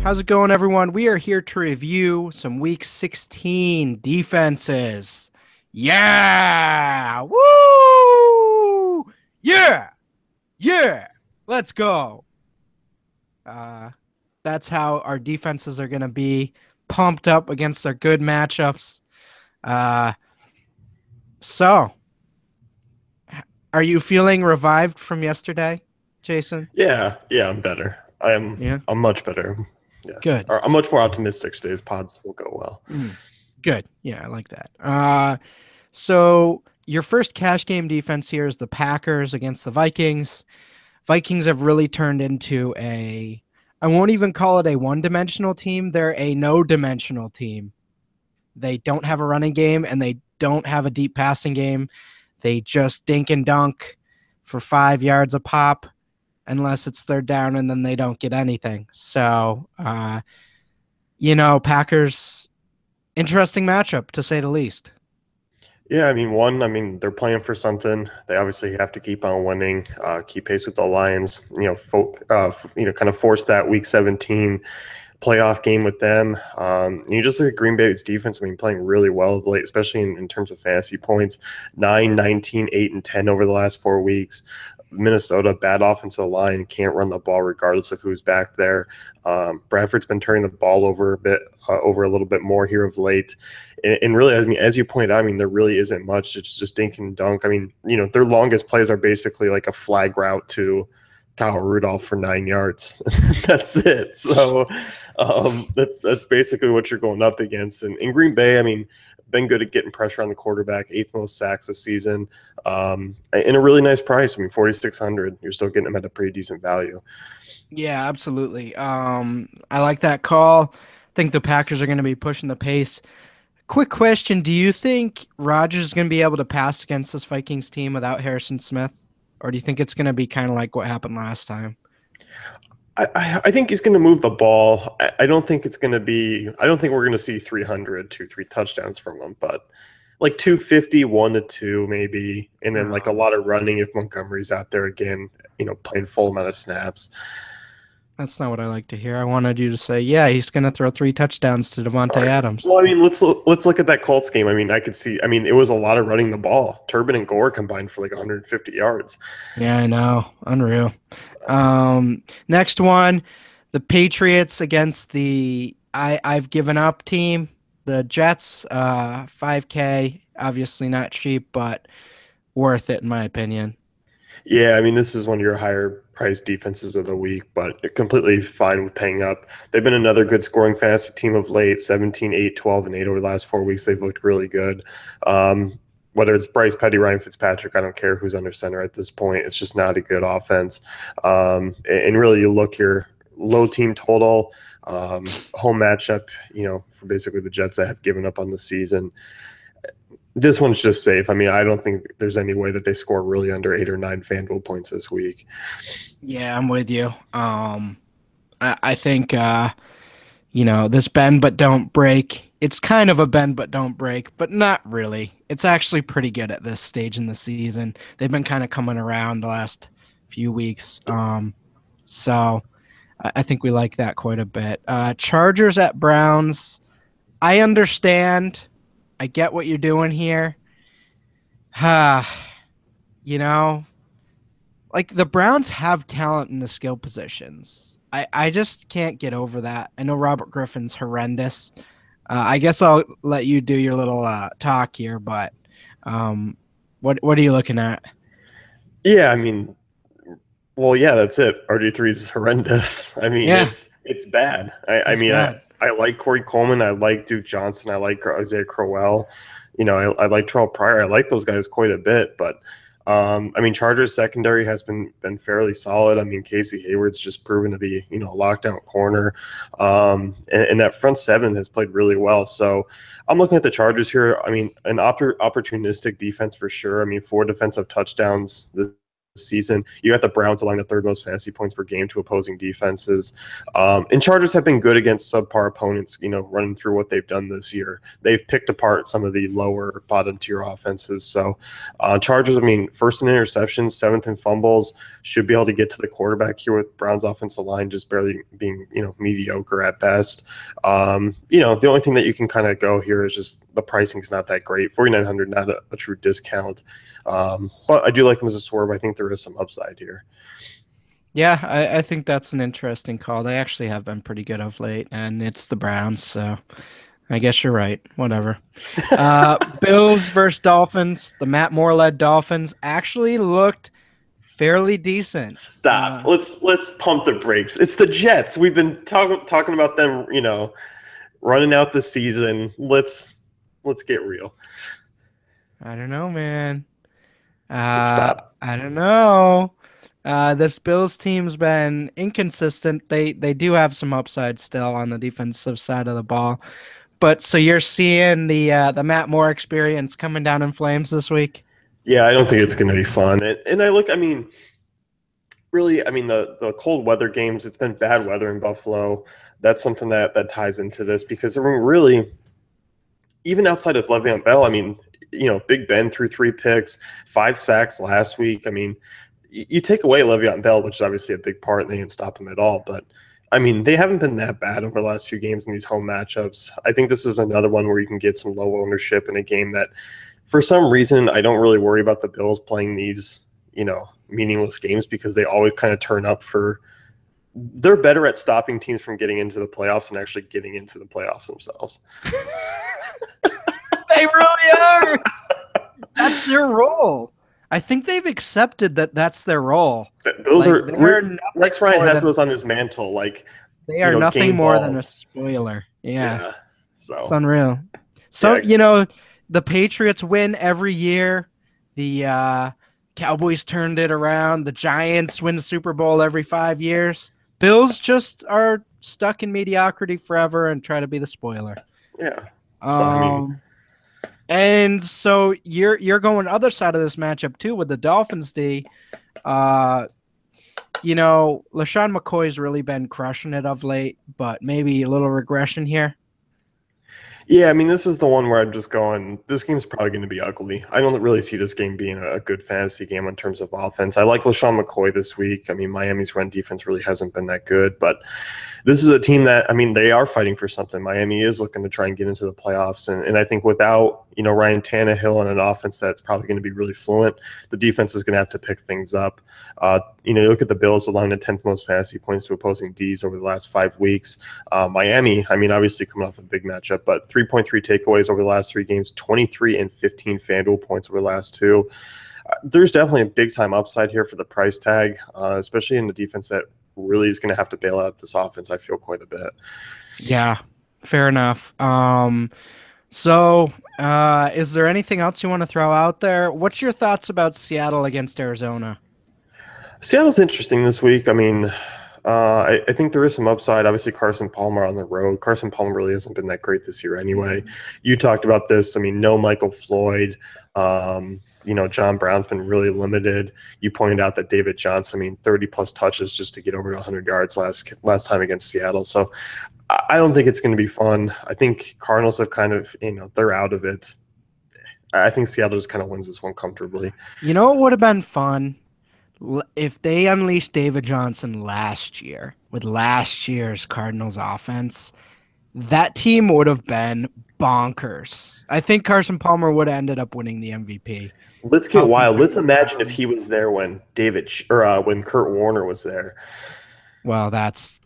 How's it going, everyone? We are here to review some Week 16 defenses. Yeah! Woo! Yeah! Yeah! Let's go. Uh, that's how our defenses are going to be pumped up against our good matchups. Uh, so, are you feeling revived from yesterday, Jason? Yeah, I'm better. Yeah. I'm much better. Yes. Good. Or I'm much more optimistic today's pods will go well. Good. Yeah, I like that. So your first cash game defense here is the Packers against the Vikings. Vikings have really turned into I won't even call it a one-dimensional team. They're a no-dimensional team. They don't have a running game and they don't have a deep passing game. They just dink and dunk for 5 yards a pop unless it's third down, and then they don't get anything. So, Packers, interesting matchup to say the least. Yeah, they're playing for something. They obviously have to keep on winning, keep pace with the Lions. Kind of force that Week 17 playoff game with them. You just look at Green Bay's defense. Playing really well of late, especially in terms of fantasy points. 9, 19, 8, and 10 over the last 4 weeks. Minnesota, bad offensive line, can't run the ball regardless of who's back there. Bradford's been turning the ball over a little bit more here of late. And really, as you point out, there really isn't much. It's just dink and dunk. Their longest plays are basically like a flag route to Kyle Rudolph for 9 yards. That's it. So that's basically what you're going up against. And in Green Bay, been good at getting pressure on the quarterback, 8th most sacks this season, and a really nice price. 4,600. You're still getting them at a pretty decent value. Yeah, absolutely. I like that call. I think the Packers are going to be pushing the pace. Quick question. Do you think Rodgers is going to be able to pass against this Vikings team without Harrison Smith? Or do you think it's going to be kind of like what happened last time? I think he's going to move the ball. I don't think it's going to be – I don't think we're going to see 300, 2-3 touchdowns from him, but like 250, 1-2 maybe, and then like a lot of running if Montgomery's out there again, playing full amount of snaps. That's not what I like to hear. I wanted you to say, yeah, he's going to throw 3 touchdowns to Devontae Adams. Well, let's look at that Colts game. I could see. It was a lot of running the ball. Turbin and Gore combined for like 150 yards. Yeah, I know. Unreal. Next one, the Patriots against the I've given up team, the Jets. 5K, obviously not cheap, but worth it in my opinion. Yeah, this is one of your higher priced defenses of the week, but completely fine with paying up. They've been another good scoring fantasy team of late, 17, 8, 12, and 8 over the last 4 weeks. They've looked really good. Whether it's Bryce Petty, Ryan Fitzpatrick, I don't care who's under center at this point. It's just not a good offense. And really, you look here, low team total, home matchup, for basically the Jets that have given up on the season. This one's just safe. I don't think there's any way that they score really under 8 or 9 FanDuel points this week. Yeah, I'm with you. I think, this bend but don't break. It's kind of a bend but don't break, but not really. It's actually pretty good at this stage in the season. They've been kind of coming around the last few weeks. So I think we like that quite a bit. Chargers at Browns. I understand. I get what you're doing here. Like the Browns have talent in the skill positions. I just can't get over that. I know Robert Griffin's horrendous. I guess I'll let you do your little talk here, but what are you looking at? Yeah, that's it. RG3 is horrendous. It's bad. Bad. I like Corey Coleman. I like Duke Johnson. I like Isaiah Crowell. I like Terrell Pryor. I like those guys quite a bit. But, Chargers secondary has been fairly solid. Casey Hayward's just proven to be, a lockdown corner. And that front seven has played really well. So I'm looking at the Chargers here. An opportunistic defense for sure. 4 defensive touchdowns this season. You got the Browns allowing the third most fantasy points per game to opposing defenses. And Chargers have been good against subpar opponents, running through what they've done this year. They've picked apart some of the lower bottom tier offenses. So Chargers, first in interceptions, seventh in fumbles, should be able to get to the quarterback here with Browns offensive line just barely being, mediocre at best. The only thing that you can kind of go here is just the pricing is not that great. 4,900, not a true discount. But I do like him as a swerve. I think there is some upside here. Yeah, I think that's an interesting call. They actually have been pretty good of late, and it's the Browns, so I guess you're right. Whatever. Bills versus Dolphins. The Matt Moore-led Dolphins actually looked fairly decent. Stop. Let's pump the brakes. It's the Jets. We've been talking about them, running out the season. Let's get real. I don't know, man. Stop. I don't know. This Bills team's been inconsistent. They do have some upside still on the defensive side of the ball. But so you're seeing the Matt Moore experience coming down in flames this week? Yeah, I don't think it's going to be fun. And really, the cold weather games, it's been bad weather in Buffalo. That's something that ties into this because really, even outside of Le'Veon Bell, Big Ben threw 3 picks, 5 sacks last week. You take away Le'Veon Bell, which is obviously a big part, and they didn't stop him at all. But, they haven't been that bad over the last few games in these home matchups. I think this is another one where you can get some low ownership in a game that, for some reason, I don't really worry about the Bills playing these, meaningless games because they always kind of turn up for – they're better at stopping teams from getting into the playoffs than actually getting into the playoffs themselves. They really are. That's their role. I think they've accepted that that's their role. Those Rex Ryan has those on his mantle. They are nothing more than a spoiler. Yeah. So it's unreal. So, the Patriots win every year. The Cowboys turned it around. The Giants win the Super Bowl every 5 years. Bills just are stuck in mediocrity forever and try to be the spoiler. Yeah. And so you're going other side of this matchup too with the Dolphins D. LaShawn McCoy's really been crushing it of late, but maybe a little regression here. Yeah, this is the one where I'm just going, this game's probably going to be ugly. I don't really see this game being a good fantasy game in terms of offense. I like LaShawn McCoy this week. Miami's run defense really hasn't been that good, but this is a team that, they are fighting for something. Miami is looking to try and get into the playoffs, and I think without, Ryan Tannehill and an offense that's probably going to be really fluent, the defense is going to have to pick things up. You look at the Bills allowing the 10th most fantasy points to opposing Ds over the last 5 weeks. Miami, obviously coming off a big matchup, but 3.3 takeaways over the last 3 games, 23 and 15 FanDuel points over the last 2. There's definitely a big-time upside here for the price tag, especially in the defense that really is going to have to bail out this offense, I feel, quite a bit. Yeah, fair enough. So is there anything else you want to throw out there? What's your thoughts about Seattle against Arizona? Seattle's interesting this week. I think there is some upside. Obviously, Carson Palmer on the road. Carson Palmer really hasn't been that great this year anyway. You talked about this. No Michael Floyd. John Brown's been really limited. You pointed out that David Johnson, 30-plus touches just to get over to 100 yards last time against Seattle. So I don't think it's going to be fun. I think Cardinals have kind of, they're out of it. I think Seattle just kind of wins this one comfortably. It would have been fun if they unleashed David Johnson last year with last year's Cardinals offense. That team would have been bonkers. I think Carson Palmer would have ended up winning the MVP. Let's get wild. Let's imagine if he was there when when Kurt Warner was there. Well, that's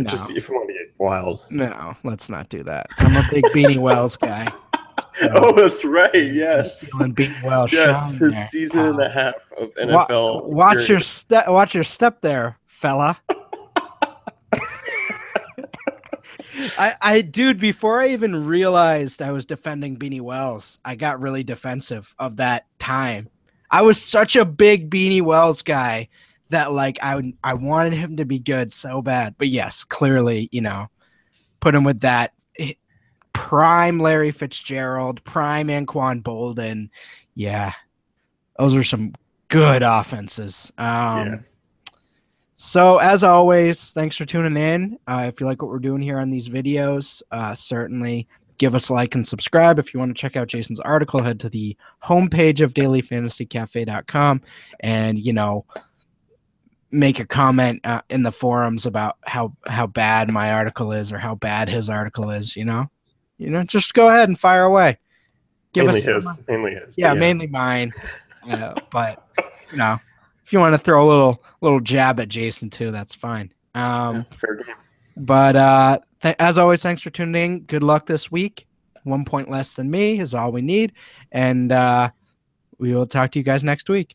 just if you want to get wild. No, let's not do that. I'm a big Beanie Wells guy. So oh, that's right. Yes. Beanie Wells. Yes, his season and a half of NFL. Watch your step there, fella. Dude, before I even realized I was defending Beanie Wells, I got really defensive of that time. I was such a big Beanie Wells guy that I wanted him to be good so bad. But yes, clearly, put him with that prime Larry Fitzgerald, prime Anquan Bolden. Yeah, those are some good offenses. Yeah. So as always, thanks for tuning in. If you like what we're doing here on these videos, certainly give us a like and subscribe. If you want to check out Jason's article, head to the homepage of dailyfantasycafe.com and, make a comment in the forums about how bad my article is or how bad his article is, just go ahead and fire away. Mainly his. Yeah, mainly mine. But, if you want to throw a little jab at Jason too, that's fine. Fair game. But as always, thanks for tuning in. Good luck this week. 1 point less than me is all we need. And we will talk to you guys next week.